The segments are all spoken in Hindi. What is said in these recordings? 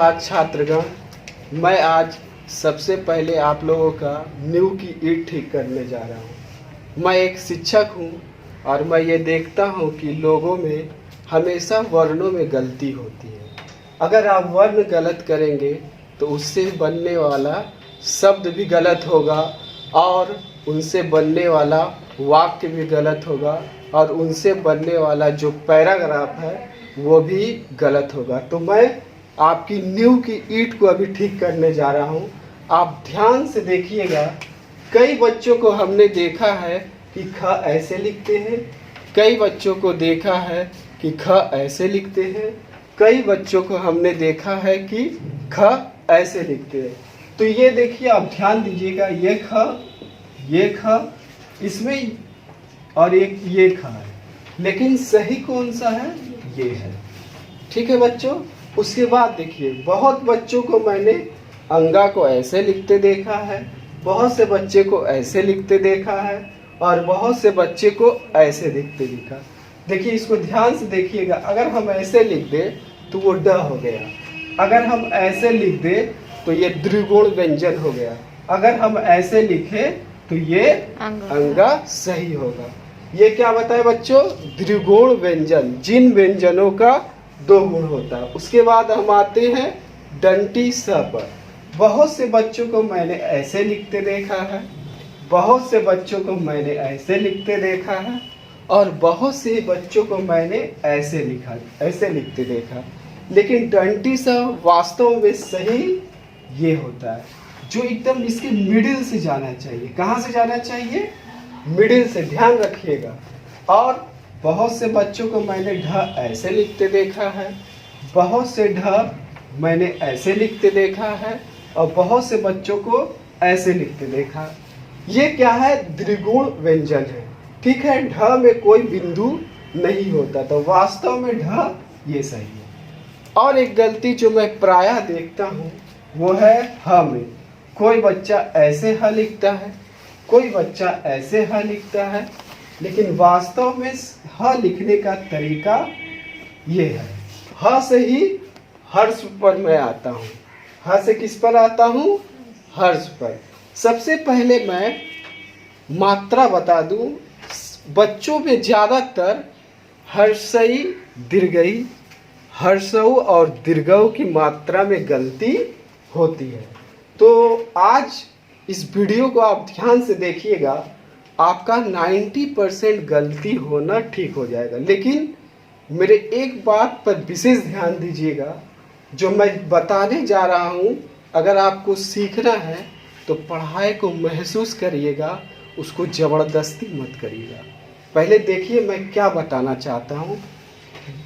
सुप्रभात छात्रगण। मैं आज सबसे पहले आप लोगों का नींव की ईंट ठीक करने जा रहा हूँ। मैं एक शिक्षक हूँ और मैं ये देखता हूँ कि लोगों में हमेशा वर्णों में गलती होती है। अगर आप वर्ण गलत करेंगे तो उससे बनने वाला शब्द भी गलत होगा और उनसे बनने वाला वाक्य भी गलत होगा और उनसे बनने वाला जो पैराग्राफ है वो भी गलत होगा। तो मैं आपकी नींव की ईंट को अभी ठीक करने जा रहा हूँ। आप ध्यान से देखिएगा। कई बच्चों को हमने देखा है कि ख ऐसे लिखते हैं, कई बच्चों को देखा है कि ख ऐसे लिखते हैं, कई बच्चों को हमने देखा है कि ख ऐसे लिखते हैं। तो ये देखिए, आप ध्यान दीजिएगा, ये ख इसमें और एक ये ख है, लेकिन सही कौन सा है? ये है। ठीक है बच्चों। उसके बाद देखिए, बहुत बच्चों को मैंने अंगा को ऐसे लिखते देखा है, बहुत से बच्चे को ऐसे लिखते देखा है और बहुत से बच्चे को ऐसे लिखते देखा। देखिए, इसको ध्यान से देखिएगा। अगर हम ऐसे लिख दे तो वो ड हो गया। अगर हम ऐसे लिख दे तो ये द्विगुण व्यंजन हो गया। अगर हम ऐसे लिखे तो ये अंगा सही होगा। ये क्या बताए बच्चों? द्विगुण व्यंजन, जिन व्यंजनों का दो गुण होता है। उसके बाद हम आते हैं दंती स पर। बहुत से बच्चों को मैंने ऐसे लिखते देखा है, बहुत से बच्चों को मैंने ऐसे लिखते देखा है और बहुत से बच्चों को मैंने ऐसे लिखते देखा। लेकिन दंती स वास्तव में सही ये होता है, जो एकदम इसके मिडिल से जाना चाहिए। कहाँ से जाना चाहिए? मिडिल से। ध्यान रखिएगा। और बहुत से बच्चों को मैंने ढ ऐसे लिखते देखा है, बहुत से ढ मैंने ऐसे लिखते देखा है और बहुत से बच्चों को ऐसे लिखते देखा। ये क्या है? द्विगुण व्यंजन है। ठीक है। ढ में कोई बिंदु नहीं होता, तो वास्तव में ढ ये सही है। और एक गलती जो मैं प्रायः देखता हूँ वो है ह में। कोई बच्चा ऐसे ह लिखता है, कोई बच्चा ऐसे ह लिखता है, लेकिन वास्तव में ह लिखने का तरीका ये है। ह से ही हर्ष पर मैं आता हूँ। ह से किस पर आता हूँ? हर्ष पर। सबसे पहले मैं मात्रा बता दूँ। बच्चों में ज़्यादातर हर्षई दीर्घई, हर्षऊ और दीर्घऊ की मात्रा में गलती होती है। तो आज इस वीडियो को आप ध्यान से देखिएगा, आपका 90% गलती होना ठीक हो जाएगा। लेकिन मेरे एक बात पर विशेष ध्यान दीजिएगा, जो मैं बताने जा रहा हूँ। अगर आपको सीखना है तो पढ़ाई को महसूस करिएगा, उसको ज़बरदस्ती मत करिएगा। पहले देखिए मैं क्या बताना चाहता हूँ।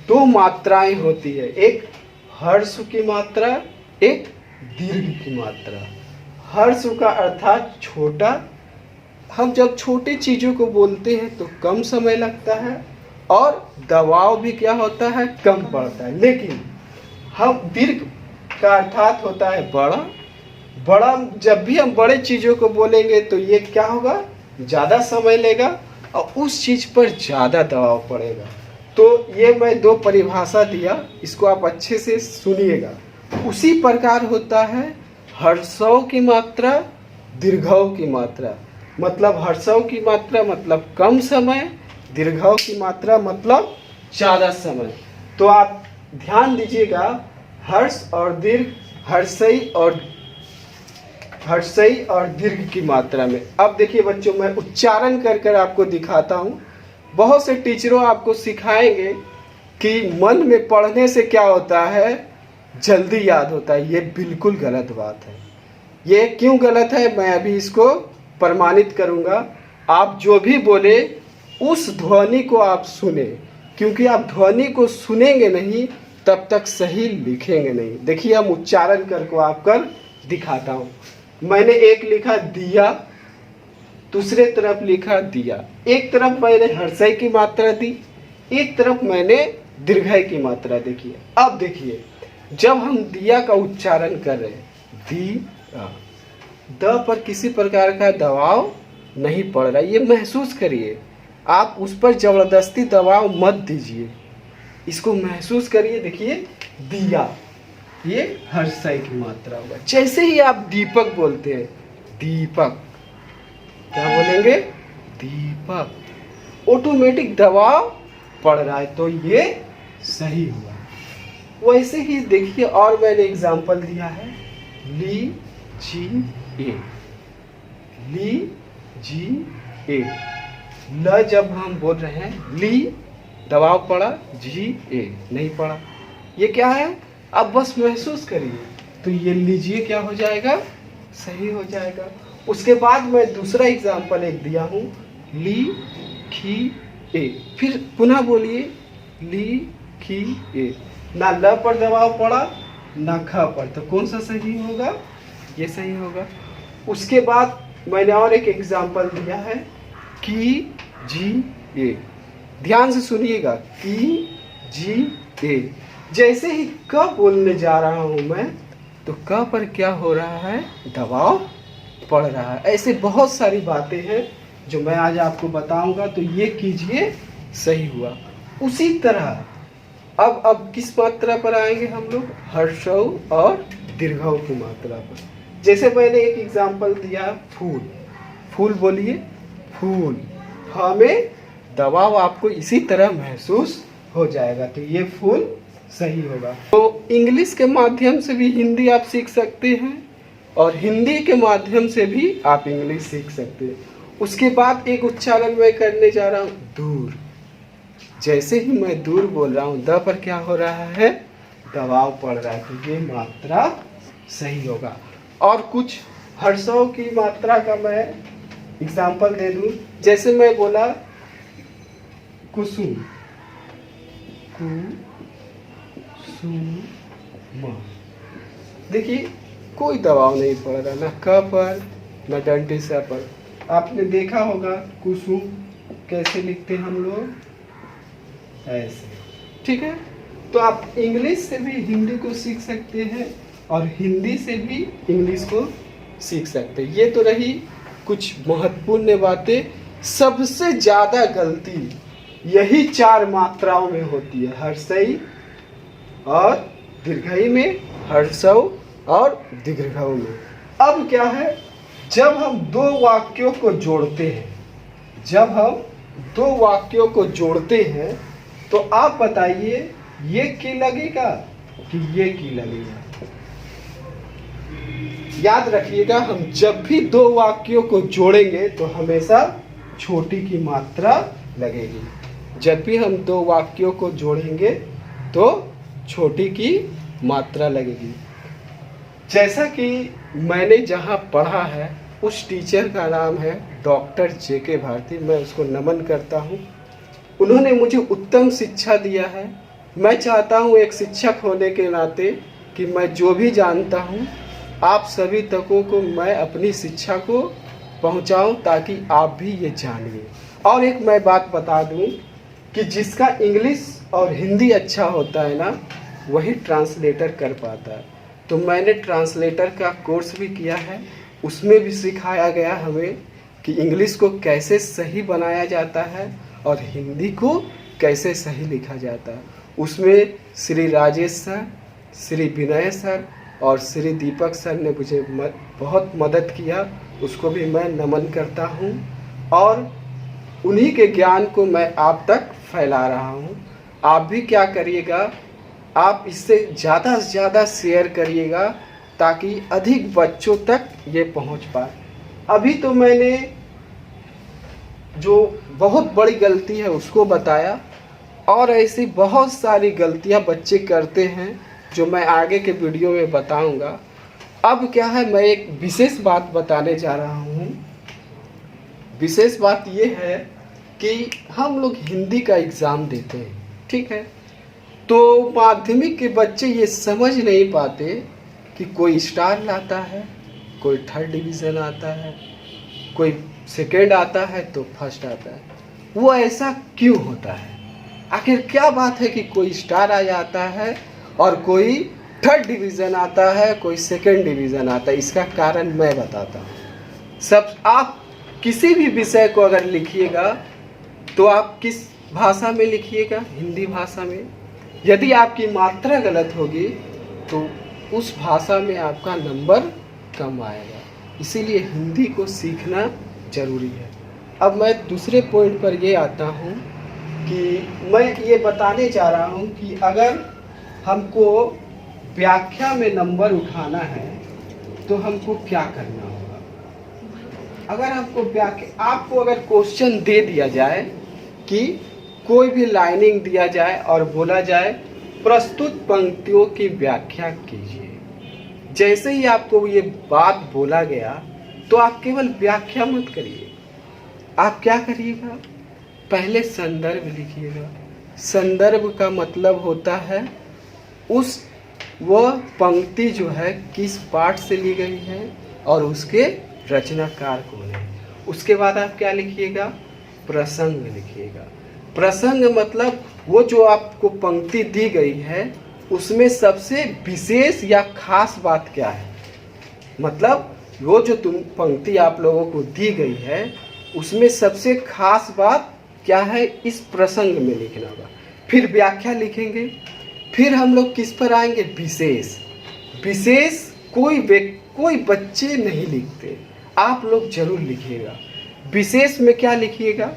दो मात्राएं होती है, एक हर्ष की मात्रा, एक दीर्घ की मात्रा। हर्ष का अर्थात छोटा। हम जब छोटे चीज़ों को बोलते हैं तो कम समय लगता है और दबाव भी क्या होता है? कम पड़ता है। लेकिन हम दीर्घ का अर्थात होता है बड़ा। बड़ा, जब भी हम बड़े चीज़ों को बोलेंगे तो ये क्या होगा? ज़्यादा समय लेगा और उस चीज़ पर ज़्यादा दबाव पड़ेगा। तो ये मैं दो परिभाषा दिया, इसको आप अच्छे से सुनिएगा। उसी प्रकार होता है हर्षव की मात्रा, दीर्घव की मात्रा। मतलब हर्षव की मात्रा मतलब कम समय, दीर्घव की मात्रा मतलब ज़्यादा समय। तो आप ध्यान दीजिएगा, हर्ष और दीर्घ, हर्षई और दीर्घ की मात्रा में। अब देखिए बच्चों, मैं उच्चारण कर कर आपको दिखाता हूँ। बहुत से टीचरों आपको सिखाएंगे कि मन में पढ़ने से क्या होता है? जल्दी याद होता है। ये बिल्कुल गलत बात है। ये क्यों गलत है, मैं अभी इसको प्रमाणित करूँगा। आप जो भी बोले उस ध्वनि को आप सुने, क्योंकि आप ध्वनि को सुनेंगे नहीं तब तक सही लिखेंगे नहीं। देखिए, हम उच्चारण करके आपको दिखाता हूँ। मैंने एक लिखा दिया, दूसरे तरफ लिखा दिया। एक तरफ मैंने हर्षई की मात्रा दी, एक तरफ मैंने दीर्घई की मात्रा। देखिए, अब देखिए, जब हम दिया का उच्चारण कर रहे हैं, दिया, द पर किसी प्रकार का दबाव नहीं पड़ रहा, ये महसूस करिए। आप उस पर जबरदस्ती दबाव मत दीजिए, इसको महसूस करिए। देखिए, दिया, ये हर्षई की मात्रा होगा। जैसे ही आप दीपक बोलते हैं, दीपक, क्या बोलेंगे? दीपक। ऑटोमेटिक दबाव पड़ रहा है तो ये सही हुआ। वैसे ही देखिए, और मैंने एग्जांपल दिया है, ली जी ए, ली जी ए। ल जब हम बोल रहे हैं, ली दबाव पड़ा, जी ए नहीं पड़ा, ये क्या है? आप बस महसूस करिए तो ये लीजिए क्या हो जाएगा? सही हो जाएगा। उसके बाद मैं दूसरा एग्जांपल एक दिया हूँ, ली खी ए। फिर पुनः बोलिए, ली खी ए। ना ल पर दबाव पड़ा ना ख पर, तो कौन सा सही होगा? ये सही होगा। उसके बाद मैंने और एक एग्जांपल दिया है, की जी ए। ध्यान से सुनिएगा, की जी ए। जैसे ही क बोलने जा रहा हूं मैं, तो क पर क्या हो रहा है? दबाव पड़ रहा है। ऐसे बहुत सारी बातें हैं जो मैं आज आपको बताऊंगा, तो ये कीजिए, सही हुआ। उसी तरह अब किस मात्रा पर आएंगे हम लोग? हर्षऊ और दीर्घऊ की मात्रा पर। जैसे मैंने एक एग्जांपल दिया, फूल। फूल बोलिए, फूल। हमें दबाव आपको इसी तरह महसूस हो जाएगा, तो ये फूल सही होगा। तो इंग्लिश के माध्यम से भी हिंदी आप सीख सकते हैं और हिंदी के माध्यम से भी आप इंग्लिश सीख सकते हैं। उसके बाद एक उच्चारण मैं करने जा रहा हूँ, दूर। जैसे ही मैं दूर बोल रहा हूँ, द पर क्या हो रहा है? दबाव पड़ रहा है, तो ये मात्रा सही होगा। और कुछ हर्षों की मात्रा का मैं एग्जाम्पल दे दूं। जैसे मैं बोला कुसुम, कुसुम, देखिए कोई दबाव नहीं पड़ रहा, ना क पर ना दंतिसा पर। आपने देखा होगा कुसुम कैसे लिखते हैं हम लोग? ऐसे, ठीक है। तो आप इंग्लिश से भी हिंदी को सीख सकते हैं और हिंदी से भी इंग्लिश को सीख सकते हैं। ये तो रही कुछ महत्वपूर्ण बातें। सबसे ज़्यादा गलती यही 4 मात्राओं में होती है, हर्षई और दीर्घई में, हर्षऊ और दीर्घऊ में। अब क्या है, जब हम 2 वाक्यों को जोड़ते हैं, जब हम 2 वाक्यों को जोड़ते हैं, तो आप बताइए ये की लगेगा कि ये की लगेगा? याद रखिएगा, हम जब भी 2 वाक्यों को जोड़ेंगे तो हमेशा छोटी की मात्रा लगेगी। जब भी हम 2 वाक्यों को जोड़ेंगे तो छोटी की मात्रा लगेगी। जैसा कि मैंने जहाँ पढ़ा है, उस टीचर का नाम है डॉक्टर JK भारती। मैं उसको नमन करता हूँ। उन्होंने मुझे उत्तम शिक्षा दिया है। मैं चाहता हूँ एक शिक्षक होने के नाते कि मैं जो भी जानता हूँ आप सभी तकों को मैं अपनी शिक्षा को पहुँचाऊँ, ताकि आप भी ये जानिए। और एक मैं बात बता दूँ कि जिसका इंग्लिश और हिंदी अच्छा होता है ना, वही ट्रांसलेटर कर पाता है। तो मैंने ट्रांसलेटर का कोर्स भी किया है, उसमें भी सिखाया गया हमें कि इंग्लिश को कैसे सही बनाया जाता है और हिंदी को कैसे सही लिखा जाता है। उसमें श्री राजेश सर, श्री विनय सर और श्री दीपक सर ने मुझे बहुत मदद किया, उसको भी मैं नमन करता हूँ। और उन्हीं के ज्ञान को मैं आप तक फैला रहा हूँ। आप भी क्या करिएगा, आप इससे ज़्यादा से ज़्यादा शेयर करिएगा ताकि अधिक बच्चों तक ये पहुँच पाए। अभी तो मैंने जो बहुत बड़ी गलती है उसको बताया, और ऐसी बहुत सारी गलतियां बच्चे करते हैं जो मैं आगे के वीडियो में बताऊंगा। अब क्या है, मैं एक विशेष बात बताने जा रहा हूं। विशेष बात ये है कि हम लोग हिंदी का एग्ज़ाम देते हैं, ठीक है। तो माध्यमिक के बच्चे ये समझ नहीं पाते कि कोई स्टार लाता है, कोई 3rd डिवीज़न आता है, कोई 2nd आता है तो 1st आता है। वो ऐसा क्यों होता है? आखिर क्या बात है कि कोई स्टार आ जाता है और कोई 3rd डिवीज़न आता है, कोई 2nd डिवीज़न आता है? इसका कारण मैं बताता हूँ। सब आप किसी भी विषय को अगर लिखिएगा तो आप किस भाषा में लिखिएगा? हिंदी भाषा में। यदि आपकी मात्रा गलत होगी तो उस भाषा में आपका नंबर कम आएगा। इसीलिए हिंदी को सीखना ज़रूरी है। अब मैं दूसरे पॉइंट पर ये आता हूँ कि मैं ये बताने जा रहा हूँ कि अगर हमको व्याख्या में नंबर उठाना है तो हमको क्या करना होगा। अगर हमको व्याख्या, आपको अगर क्वेश्चन दे दिया जाए कि कोई भी लाइनिंग दिया जाए और बोला जाए प्रस्तुत पंक्तियों की व्याख्या कीजिए, जैसे ही आपको ये बात बोला गया तो आप केवल व्याख्या मत करिए, आप क्या करिएगा, पहले संदर्भ लिखिएगा। संदर्भ का मतलब होता है वह पंक्ति जो है किस पाठ से ली गई है और उसके रचनाकार कौन है। उसके बाद आप क्या लिखिएगा, प्रसंग लिखिएगा। प्रसंग मतलब वो जो आपको पंक्ति दी गई है उसमें सबसे विशेष या खास बात क्या है। मतलब वो जो पंक्ति आप लोगों को दी गई है उसमें सबसे खास बात क्या है, इस प्रसंग में लिखना होगा। फिर व्याख्या लिखेंगे। फिर हम लोग किस पर आएंगे, विशेष। विशेष कोई बच्चे नहीं लिखते, आप लोग जरूर लिखिएगा। विशेष में क्या लिखिएगा,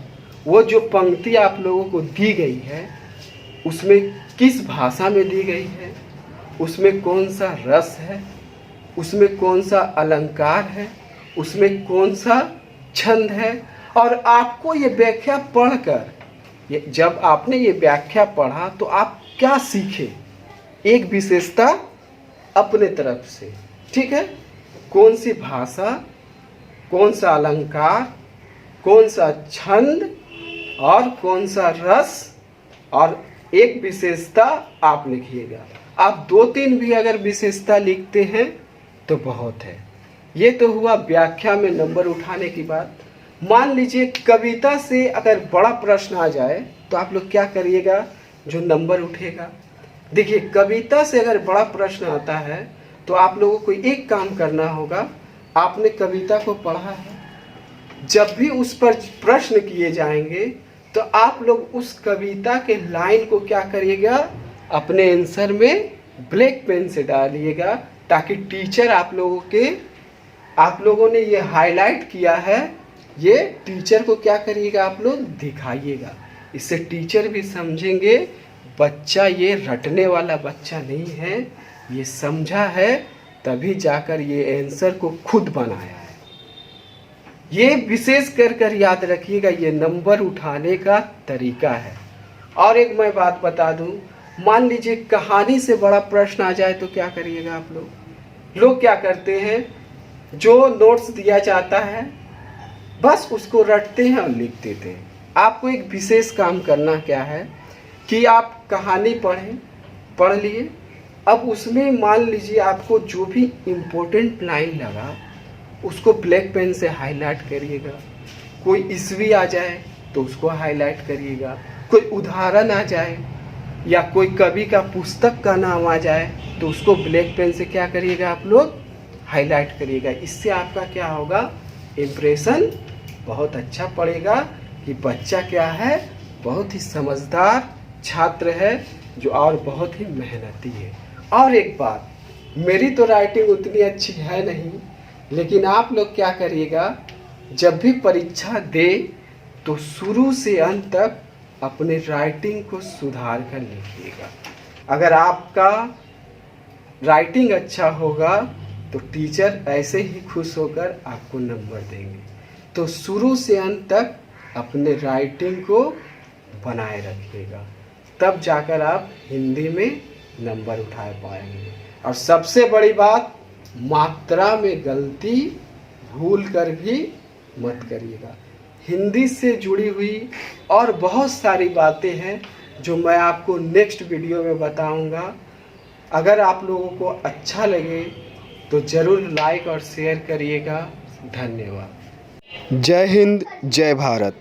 वो जो पंक्ति आप लोगों को दी गई है उसमें किस भाषा में दी गई है, उसमें कौन सा रस है, उसमें कौन सा अलंकार है, उसमें कौन सा छंद है। और आपको ये व्याख्या पढ़कर, जब आपने ये व्याख्या पढ़ा तो आप क्या सीखे, एक विशेषता अपने तरफ से, ठीक है। कौन सी भाषा, कौन सा अलंकार, कौन सा छंद और कौन सा रस, और एक विशेषता आप लिखिएगा। आप 2-3 भी अगर विशेषता लिखते हैं तो बहुत है। ये तो हुआ व्याख्या में नंबर उठाने की बात। मान लीजिए कविता से अगर बड़ा प्रश्न आ जाए तो आप लोग क्या करिएगा, जो नंबर उठेगा। देखिए कविता से अगर बड़ा प्रश्न आता है तो आप लोगों को एक काम करना होगा, आपने कविता को पढ़ा है, जब भी उस पर प्रश्न किए जाएंगे तो आप लोग उस कविता के लाइन को क्या करिएगा, अपने आंसर में ब्लैक पेन से डालिएगा, ताकि टीचर आप लोगों ने ये हाईलाइट किया है, ये टीचर को क्या करिएगा, आप लोग दिखाइएगा। इससे टीचर भी समझेंगे बच्चा ये रटने वाला बच्चा नहीं है, ये समझा है तभी जाकर ये आंसर को खुद बनाया है। ये विशेष कर याद रखिएगा, ये नंबर उठाने का तरीका है। और एक मैं बात बता दूं, मान लीजिए कहानी से बड़ा प्रश्न आ जाए तो क्या करिएगा आप लोग क्या करते हैं, जो नोट्स दिया जाता है बस उसको रटते हैं और लिख देते हैं। आपको एक विशेष काम करना क्या है कि आप कहानी पढ़ लिए, अब उसमें मान लीजिए आपको जो भी इम्पोर्टेंट लाइन लगा उसको ब्लैक पेन से हाईलाइट करिएगा। कोई ईस्वी आ जाए तो उसको हाईलाइट करिएगा, कोई उदाहरण आ जाए या कोई कवि का पुस्तक का नाम आ जाए तो उसको ब्लैक पेन से क्या करिएगा, आप लोग हाईलाइट करिएगा। इससे आपका क्या होगा, इम्प्रेशन बहुत अच्छा पड़ेगा कि बच्चा क्या है, बहुत ही समझदार छात्र है जो और बहुत ही मेहनती है। और एक बात, मेरी तो राइटिंग उतनी अच्छी है नहीं, लेकिन आप लोग क्या करिएगा, जब भी परीक्षा दे तो शुरू से अंत तक अपने राइटिंग को सुधार कर लिखिएगा। अगर आपका राइटिंग अच्छा होगा तो टीचर ऐसे ही खुश होकर आपको नंबर देंगे। तो शुरू से अंत तक अपने राइटिंग को बनाए रखिएगा, तब जाकर आप हिंदी में नंबर उठा पाएंगे। और सबसे बड़ी बात, मात्रा में गलती भूल कर भी मत करिएगा। हिंदी से जुड़ी हुई और बहुत सारी बातें हैं जो मैं आपको नेक्स्ट वीडियो में बताऊंगा। अगर आप लोगों को अच्छा लगे तो ज़रूर लाइक और शेयर करिएगा। धन्यवाद। जय हिंद, जय भारत।